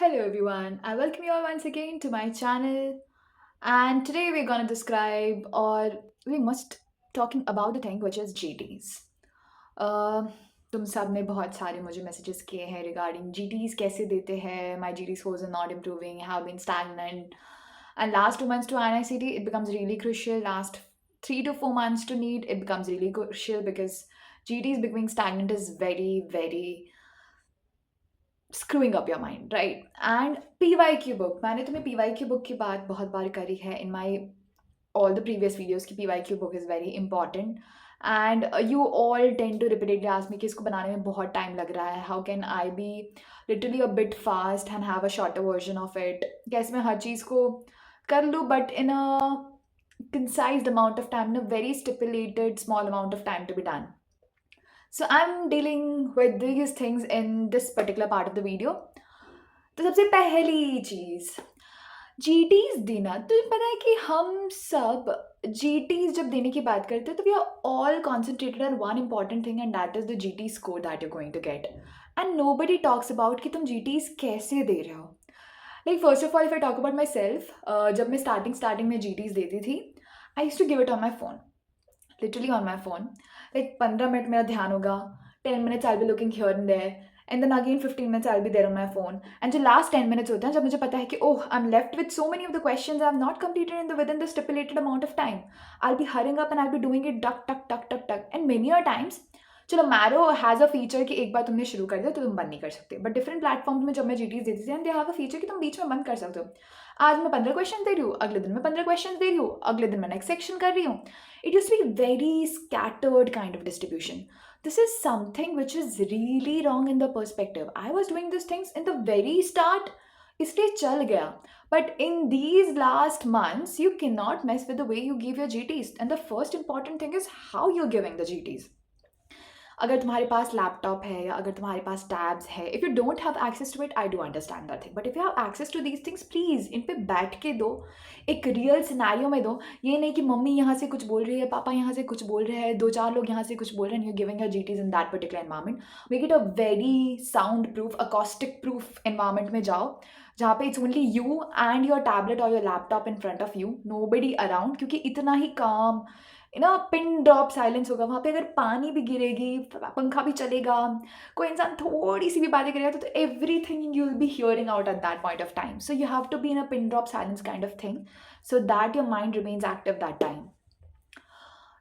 Hello everyone, I welcome you all once again to my channel. And today we're gonna describe, or we must talking about the thing which is GTs. Uh, तुम सब ने बहुत सारे मुझे messages किए हैं regarding GTs कैसे देते हैं. My GT scores are not improving, have been stagnant. And last 2 months to NICT, it becomes really crucial. Last 3 to 4 months to NEET, it becomes really crucial because GTs becoming stagnant is very screwing up your mind right and PYQ book मैंने तुम्हें PYQ book की बात बहुत बार करी है इन माई all the previous videos की PYQ book is very important and you all tend to repeatedly ask me कि इसको बनाने में बहुत टाइम लग रहा है. How can I be literally a bit fast and have a shorter version of it? कैसे मैं हर चीज़ को कर लूँ but in a concise amount of time, in a very stipulated small amount of time to be done. So I'm dealing with these things in this particular part of the video. तो सबसे पहली चीज़ जीटीज देना. तुम्हें पता है कि हम सब जीटीज जब देने की बात करते हैं तो we are all concentrated on one important thing and that is the GT score that you going to get. And nobody talks about कि तुम जीटीज कैसे दे रहे हो. Like first of all if I talk about myself, जब मैं starting में GTs देती थी I use to give it on my phone, literally on my phone. Like 15 minute मेरा ध्यान होगा, 10 minutes I'll be looking here and there, and then again 15 minutes I'll be there on my phone. And जो last 10 minutes होते हैं जब मुझे पता है कि ओह I'm left with so many of the questions I've not completed within the stipulated amount of time, I'll be hurrying up and I'll be doing it duck tuck tuck tuck tuck. And many a times चलो marrow has a feature कि एक बार तुमने शुरू कर दिया तो तुम बंद नहीं कर सकते, बट डिफरेंट प्लेटफॉर्म्स में जब मैं जीटीज देती थी and they have a feature कि तुम बीच में बंद कर सकते हो. आज मैं 15 क्वेश्चन दे रही हूँ, अगले दिन मैं 15 क्वेश्चन दे रही हूँ, अगले दिन मैं नेक्स्ट सेक्शन कर रही हूँ. It use be very scattered kind of distribution. This is something which is really wrong in the perspective. I was doing these things in the very start, इसलिए चल गया. But in these last months, you cannot mess with the way you give your GTs. And the first important thing is how you're giving the GTs. अगर तुम्हारे पास laptop है या अगर तुम्हारे पास टैब्स है, if you don't have access to it I do understand that thing, but if you have access to these things please इन पे बैठ के दो, एक रियल सिनेरियो में दो. ये नहीं कि मम्मी यहाँ से कुछ बोल रही है, पापा यहाँ से कुछ बोल रहे हैं, 2-4 लोग यहाँ से कुछ बोल रहे हैं, you giving your GTs in that particular environment. Make it a very sound proof acoustic proof environment में जाओ जहाँ पे it's only you and your tablet और your laptop in front of you, nobody around. क्योंकि इतना ही काम pin drop silence होगा वहाँ पे. अगर पानी भी गिरेगी, पंखा भी चलेगा, कोई इंसान थोड़ी सी भी बातें करेगा तो everything you will be hearing out at that point of time. So you have to be in a pin drop silence kind of thing so that your mind remains active that time.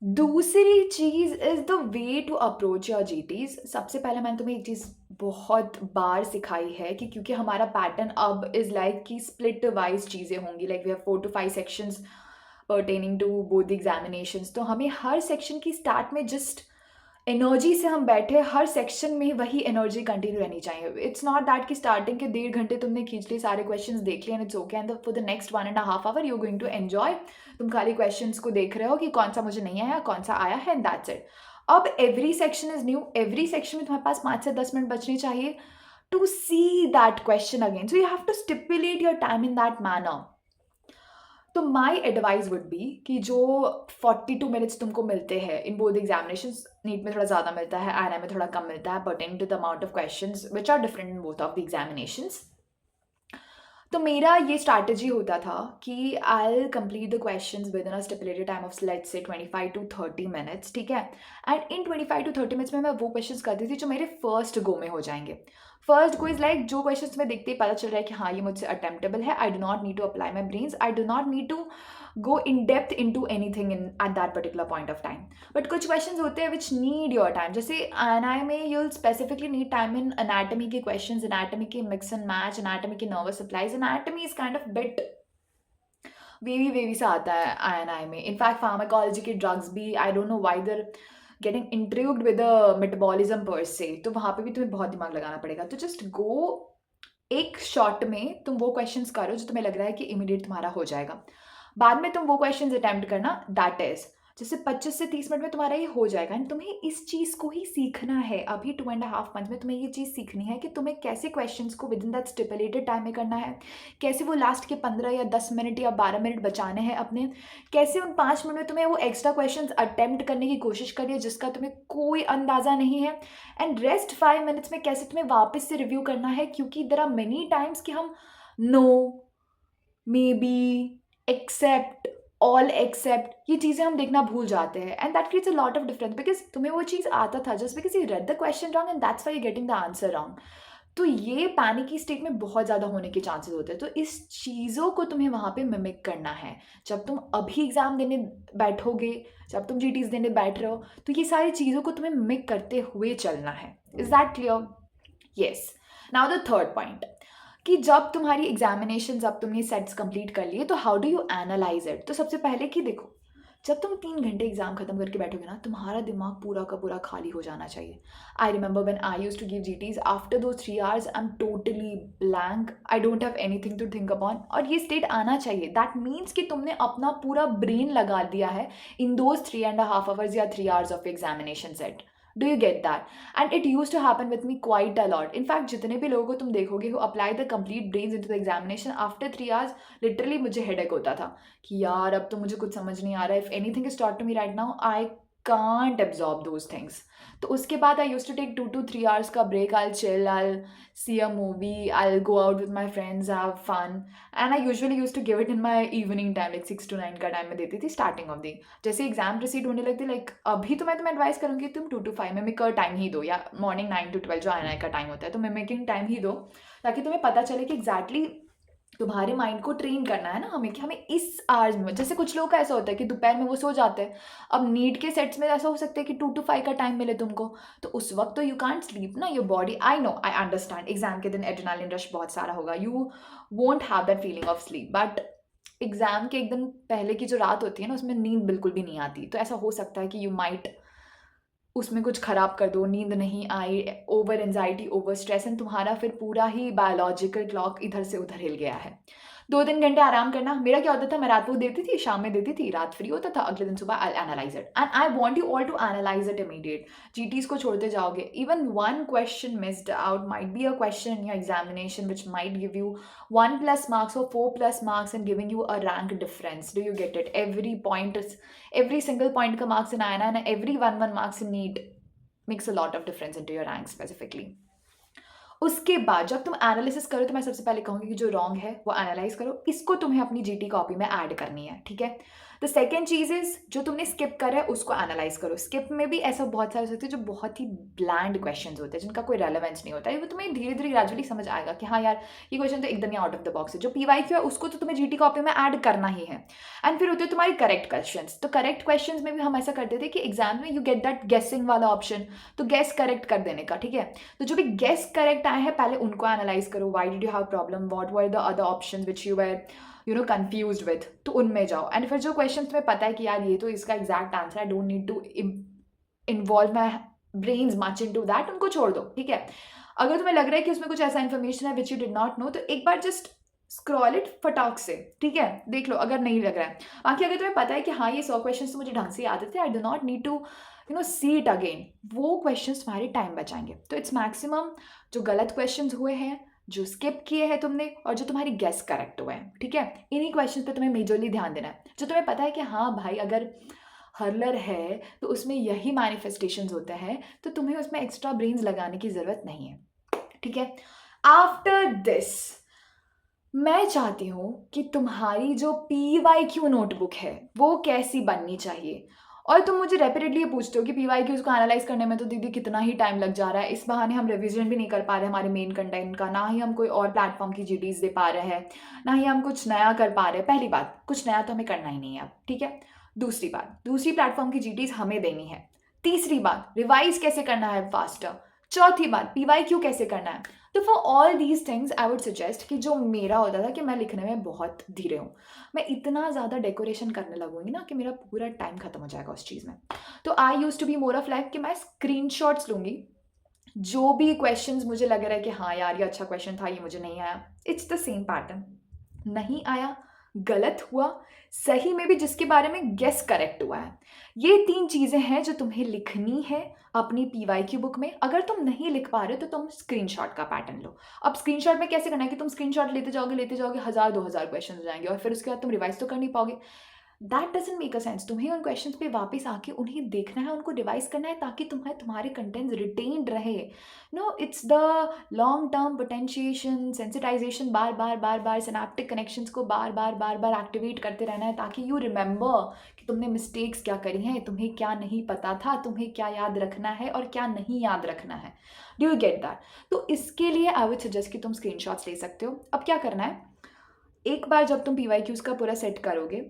दूसरी चीज़ is the way to approach your GTs. सबसे पहले मैंने तुम्हें एक चीज़ बहुत बार सिखाई है कि क्योंकि हमारा पैटर्न अब इज़ लाइक कि स्प्लिट वाइज चीज़ें होंगी. Like we have 4 to 5 sections pertaining to both the examinations. तो हमें हर सेक्शन की स्टार्ट में जस्ट एनर्जी से हम बैठे, हर सेक्शन में वही एनर्जी कंटिन्यू रहनी चाहिए. इट्स नॉट दैट कि स्टार्टिंग के 1.5 घंटे तुमने खींच लिए, सारे क्वेश्चंस देख लिए and it's okay and for the next 1.5 hour you going to enjoy. तुम खाली क्वेश्चंस को देख रहे हो कि कौन सा मुझे नहीं आया, कौन सा आया है, एंड दैट्स इट. अब every section is new, every section में तुम्हारे पास 5 से 10 मिनट बचने चाहिए to see that question again. So you have to stipulate your time in that manner. तो माई एडवाइस वुड बी कि जो 42 मिनट्स तुमको मिलते हैं इन बोथ एग्जामिनेशन, नीट में थोड़ा ज़्यादा मिलता है, आईआईएम में थोड़ा कम मिलता है, pertaining to the amount of questions which are different in both of the examinations. तो मेरा ये स्ट्रैटेजी होता था कि I will complete the questions within a stipulated time of let's say 25 to 30 minutes, ठीक है. एंड इन 25 to 30 मिनट्स में मैं वो क्वेश्चंस करती थी जो मेरे फर्स्ट गो में हो जाएंगे. फर्स्ट गो इज लाइक जो क्वेश्चंस तुम्हें देखते ही पता चल रहा है कि हाँ ये मुझसे अटेम्प्टेबल है. I do not need to apply my brains, I do not need to go in depth into anything in at that particular point of time. But कुछ questions होते हैं which need your time. जैसे NI में you'll specifically need time in anatomy के questions, anatomy के mix and match, anatomy के nervous supplies. Anatomy is kind of bit wavy सा आता है आईएनआई में. इनफैक्ट फार्माकोलॉजी के ड्रग्स भी I don't know why they're getting intrigued with the metabolism per se, तो वहाँ पे भी तुम्हें बहुत दिमाग लगाना पड़ेगा. तो जस्ट गो एक शॉट में तुम वो क्वेश्चंस करो जो तुम्हें लग रहा है कि इमीडिएट तुम्हारा हो जाएगा. बाद में तुम वो क्वेश्चंस अटेम्प्ट करना, दैट इज जैसे 25 से 30 मिनट में तुम्हारा ये हो जाएगा एंड तुम्हें इस चीज़ को ही सीखना है। अभी 2.5 मंथ में तुम्हें ये चीज़ सीखनी है कि तुम्हें कैसे क्वेश्चंस को with in that stipulated time में करना है, कैसे वो लास्ट के 15 या 10 मिनट या 12 मिनट बचाने हैं अपने, कैसे उन 5 मिनट में तुम्हें वो एक्स्ट्रा क्वेश्चंस अटेम्प्ट करने की कोशिश करनी है जिसका तुम्हें कोई अंदाज़ा नहीं है, एंड रेस्ट 5 मिनट्स में कैसे तुम्हें वापस से रिव्यू करना है, क्योंकि देयर आर मेनी टाइम्स कि हम know, maybe, accept, all accept, ये चीज़ें हम देखना भूल जाते हैं and that creates a lot of difference because तुम्हें वो चीज़ आता था just because you read the question wrong and that's why you getting the answer wrong. तो ये पैनिक की स्टेट में बहुत ज़्यादा होने के चांसेस होते हैं। तो इस चीज़ों को तुम्हें वहाँ पे मिमिक करना है। जब तुम अभी एग्ज़ाम देने बैठोगे, जब तुम जीटीज देने बैठ रहे हो, तो ये सारी चीज़ों को तुम्हें मिमिक करते हुए चलना है। Is that clear? Yes. Now the third point कि जब तुम्हारी एग्जामिनेशन, जब तुमने सेट्स कंप्लीट कर लिए तो how do you analyse it. तो सबसे पहले कि देखो, जब तुम 3 घंटे एग्जाम खत्म करके बैठोगे ना, तुम्हारा दिमाग पूरा का पूरा खाली हो जाना चाहिए। I remember when I used to give GTs, after दो 3 hours I am totally blank, I don't have anything to think upon. और ये स्टेट आना चाहिए। दैट मीन्स कि तुमने अपना पूरा ब्रेन लगा दिया है इन दोज 3.5 hours या 3 hours of examination set. Do you get that? And it use to happen with me quite a lot. In fact जितने भी लोगों को तुम देखोगे who apply the complete brains into the examination after 3 hours, literally मुझे headache होता था कि यार अब तो मुझे कुछ समझ नहीं आ रहा है। If anything is taught to me right now, I can't absorb those things. तो उसके बाद I used to take 2 to 3 hours का break. I'll chill, I'll see a movie, I'll go out with my friends, have fun. And I usually used to give it in my evening time, like 6 to 9 का time में देती थी starting of the. जैसे exam proceed होने लगती, like अभी तो मैं तुम्हें एडवाइस करूँगी तुम 2 to 5 में मिक टाइम ही दो, या मॉर्निंग 9 to 12 जो आना का टाइम होता है तो मिमिकिंग टाइम ही दो, ताकि तुम्हें पता चले कि एग्जैक्टली तुम्हारे माइंड को ट्रेन करना है ना हमें कि हमें इस आवर्स में। जैसे कुछ लोग का ऐसा होता है कि दोपहर में वो सो जाते हैं। अब नीट के सेट्स में ऐसा हो सकता है कि 2 to 5 का टाइम मिले तुमको, तो उस वक्त तो यू कांट स्लीप ना। Your body, I know, I understand, exam के दिन एड्रेनालिन रश बहुत सारा होगा, you won't have that feeling of sleep, but exam के एक दिन पहले की जो रात होती है ना, उसमें नींद बिल्कुल भी नहीं आती। तो ऐसा हो सकता है कि यू माइट उसमें कुछ खराब कर दो, नींद नहीं आई, over anxiety, over stress, and तुम्हारा फिर पूरा ही बायोलॉजिकल क्लॉक इधर से उधर हिल गया है। 2-3 घंटे आराम करना। मेरा क्या होता था, मैं रात को देती थी, शाम में देती थी, रात फ्री होता था, अगले दिन सुबह I analyze it and I want you all to analyze it immediate. GTs को छोड़ते जाओगे, even one question missed out might be a question in your examination which might give you 1+ marks or 4+ marks and giving you a rank difference. Do you get it? Every single point ka marks in INA and every 1 marks in NEET makes a lot of difference into your rank specifically. उसके बाद जब तुम analysis करो तो मैं सबसे पहले कहूँगी कि जो रॉन्ग है वो एनालाइज करो, इसको तुम्हें अपनी जीटी कॉपी में ऐड करनी है, ठीक है। द सेकेंड चीज इज जो तुमने स्किप करा है उसको एनालाइज करो। स्किप में भी ऐसा बहुत सारे होते हैं जो बहुत ही ब्लैंड क्वेश्चन होते हैं जिनका कोई रेलेवेंस नहीं होता है। वो तुम्हें धीरे धीरे ग्रेजुअली समझ आएगा कि हाँ यार ये क्वेश्चन तो एकदम ही आउट ऑफ द बॉक्स है। जो पीवाईक्यू है उसको तो तुम्हें जीटी कॉपी में ऐड करना ही है। एंड फिर होते हैं तुम्हारे करेक्ट क्वेश्चन। तो करेक्ट क्वेश्चन में भी हम ऐसा करते थे कि एग्जाम में यू गेट दैट गेसिंग वाला ऑप्शन, तो गेस करेक्ट कर देने का, ठीक है। तो जो भी गेस करेक्ट आए हैं पहले उनको एनालाइज करो। Why did you have problem, what were the other options which you were confused with, तो उनमें जाओ। एंड फिर जो क्वेश्चन तुम्हें पता है कि यार ये तो इसका exact answer, I don't need to involve my brains much into that, उनको छोड़ दो, ठीक है। अगर तुम्हें लग रहा है कि उसमें कुछ ऐसा इन्फॉर्मेशन है which you did not know, तो एक बार जस्ट स्क्रॉल इट फटाक से, ठीक है, देख लो अगर नहीं लग रहा है। बाकी अगर तुम्हें पता है कि हाँ ये 100 क्वेश्चन तो मुझे ढंग से आते थे, I do not need to see it again, वो क्वेश्चन तुम्हारे टाइम बचाएंगे। तो इट्स मैक्सिमम जो गलत क्वेश्चन हुए हैं, जो स्किप किए हैं तुमने, और जो तुम्हारी गेस करेक्ट हुए हैं, ठीक है, इन्हीं क्वेश्चन पे तुम्हें मेजरली ध्यान देना है। जो तुम्हें पता है कि हाँ भाई अगर हर्लर है तो उसमें यही मैनिफेस्टेशंस होते हैं, तो तुम्हें उसमें एक्स्ट्रा ब्रेन्स लगाने की ज़रूरत नहीं है, ठीक है। आफ्टर दिस मैं चाहती हूँ कि तुम्हारी जो PYQ नोटबुक है वो कैसी बननी चाहिए। और तुम मुझे रेपिडेटली ये पूछते हो कि PYQs को एनालाइज करने में तो दीदी कितना ही टाइम लग जा रहा है, इस बहाने हम रिवीजन भी नहीं कर पा रहे हमारे मेन कंटेंट का, ना ही हम कोई और प्लेटफॉर्म की GTs दे पा रहे हैं, ना ही हम कुछ नया कर पा रहे हैं। पहली बात, कुछ नया तो हमें करना ही नहीं है अब, ठीक है। दूसरी बात, दूसरी प्लेटफॉर्म की GTs हमें देनी है। तीसरी बात, रिवाइज कैसे करना है फास्टर। चौथी बात, PYQ कैसे करना है। तो for all these things I would suggest कि जो मेरा होता था कि मैं लिखने में बहुत धीरे हूँ, मैं इतना ज़्यादा डेकोरेशन करने लगूंगी ना कि मेरा पूरा टाइम खत्म हो जाएगा उस चीज़ में। तो I use to be more of like कि मैं स्क्रीनशॉट्स लूँगी, जो भी क्वेश्चंस मुझे लग रहा है कि हाँ यार ये अच्छा क्वेश्चन था, ये मुझे नहीं आया, इट्स द सेम पैटर्न, नहीं आया गलत हुआ, सही में भी जिसके बारे में गेस करेक्ट हुआ है। ये 3 चीज़ें हैं जो तुम्हें लिखनी है अपनी पीवाईक्यू बुक में। अगर तुम नहीं लिख पा रहे हो तो तुम स्क्रीनशॉट का पैटर्न लो। अब स्क्रीनशॉट में कैसे करना है कि तुम स्क्रीनशॉट लेते जाओगे 1000-2000 क्वेश्चन हो जाएंगे और फिर उसके बाद तुम रिवाइज तो कर नहीं पाओगे। That doesn't make a sense. तुम्हें उन क्वेश्चंस पे वापस आके उन्हें देखना है, उनको रिवाइज करना है ताकि तुम्हारे कंटेंट्स रिटेन्ड रहे। No, it's the long term potentiation, sensitization, बार बार सिनेप्टिक कनेक्शंस को बार बार एक्टिवेट करते रहना है ताकि यू रिमेंबर कि तुमने मिस्टेक्स क्या करी हैं, तुम्हें क्या नहीं पता था, तुम्हें क्या याद रखना है और क्या नहीं याद रखना है। Do you get that? तो इसके लिए आई वुड सजेस्ट कि तुम स्क्रीनशॉट्स ले सकते हो। अब क्या करना है, एक बार जब तुम पीवाईक्यूज का पूरा सेट करोगे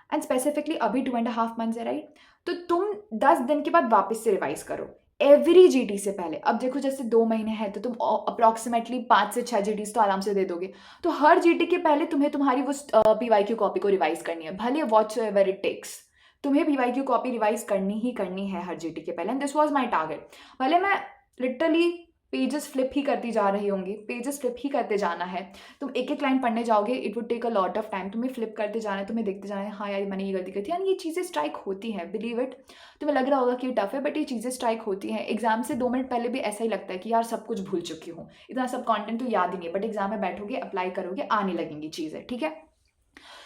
एंड स्पेसिफिकली अभी 2.5 मंथ्स है, राइट? तो तुम 10 दिन के बाद वापस से रिवाइज करो एवरी जीटी से पहले। अब देखो जैसे 2 महीने हैं तो तुम अप्रॉक्सीमेटली 5 से 6 जीटीज तो आराम से दे दोगे। तो हर जीटी के पहले तुम्हें तुम्हारी वो पीवाईक्यू कॉपी को रिवाइज करनी है, भले वॉच एवर इट टेक्स। तुम्हें पीवाईक्यू कॉपी रिवाइज करनी ही करनी है हर जीटी के पहले, and this was my target. भले मैं लिटरली पेजेस फ्लिप ही करती जा रही होंगी, पेजेस फ्लिप ही करते जाना है। तुम एक एक लाइन पढ़ने जाओगे, it would take a lot of time. तुम्हें फ्लिप करते जाना है, तुम्हें देखते जाना है, हाँ यार मैंने ये गलती की थी, यानी ये चीज़ें स्ट्राइक होती हैं, बिलीव इट। तुम्हें लग रहा होगा कि टफ है, बट ये चीज़ें स्ट्राइक होती हैं। एग्जाम से 2 मिनट पहले भी ऐसा ही लगता है कि यार सब कुछ भूल चुकी हूँ, इतना सब कॉन्टेंट तो याद ही नहीं है, बट एग्जाम में बैठोगे, अप्लाई करोगे, आने लगेंगी चीज़ें, ठीक है?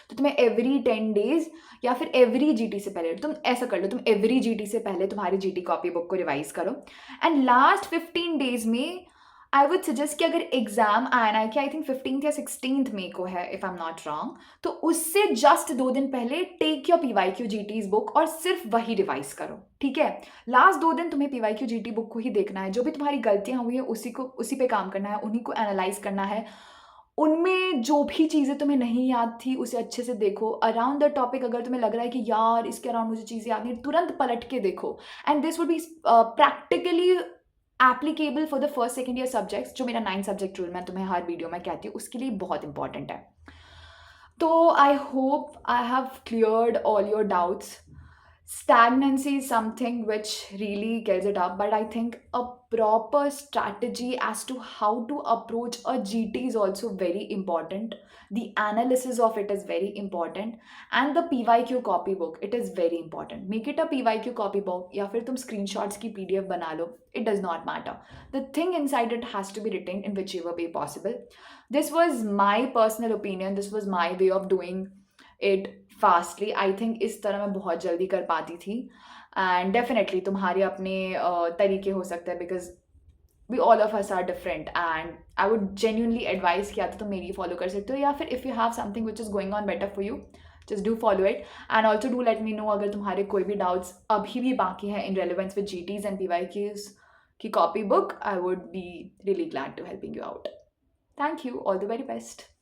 तो तुम्हें एवरी 10 डेज या फिर एवरी जीटी से पहले तुम ऐसा कर लो, तुम एवरी जीटी से पहले तुम्हारी जीटी कॉपी बुक को रिवाइज करो। एंड लास्ट 15 डेज में आई वुड सजेस्ट कि अगर एग्जाम आना है कि आई थिंक 15th या 16th मई को है if I am not wrong, तो उससे जस्ट 2 दिन पहले टेक योर पीवाईक्यू जीटीज बुक और सिर्फ वही रिवाइज करो, ठीक है? लास्ट 2 दिन तुम्हें पीवाईक्यू जीटी बुक को ही देखना है, जो भी तुम्हारी गलतियां हुई है उसी पे काम करना है, उन्हीं को एनालाइज करना है। उनमें जो भी चीज़ें तुम्हें नहीं याद थी उसे अच्छे से देखो। अराउंड द टॉपिक अगर तुम्हें लग रहा है कि यार इसके अराउंड मुझे चीज़ें याद नहीं, तुरंत पलट के देखो। And this would be practically applicable for the first second year subjects, जो मेरा 9 सब्जेक्ट रूल मैं तुम्हें हर वीडियो में कहती हूँ, उसके लिए बहुत इंपॉर्टेंट है। तो I hope I have cleared all your doubts. Stagnancy is something which really kills it up, but I think a proper strategy as to how to approach a GT is also very important. The analysis of it is very important, and the PYQ copybook, it is very important. Make it a PYQ copybook या फिर तुम screenshots की PDF बना लो, it does not matter. The thing inside it has to be written in whichever way possible. This was my personal opinion, this was my way of doing it fastly. I think इस तरह मैं बहुत जल्दी कर पाती थी, and definitely तुम्हारे अपने तरीके हो सकते हैं, because we all of us are different, and I would genuinely advise किया तो तुम मेरी फॉलो कर सकते हो, या फिर if you have something which is going on better for you, just do follow it. And also do let me know अगर तुम्हारे कोई भी डाउट्स अभी भी बाकी हैं in relevance with GTs and PYQs की copy book, I would be really glad to helping you out. Thank you, all the very best.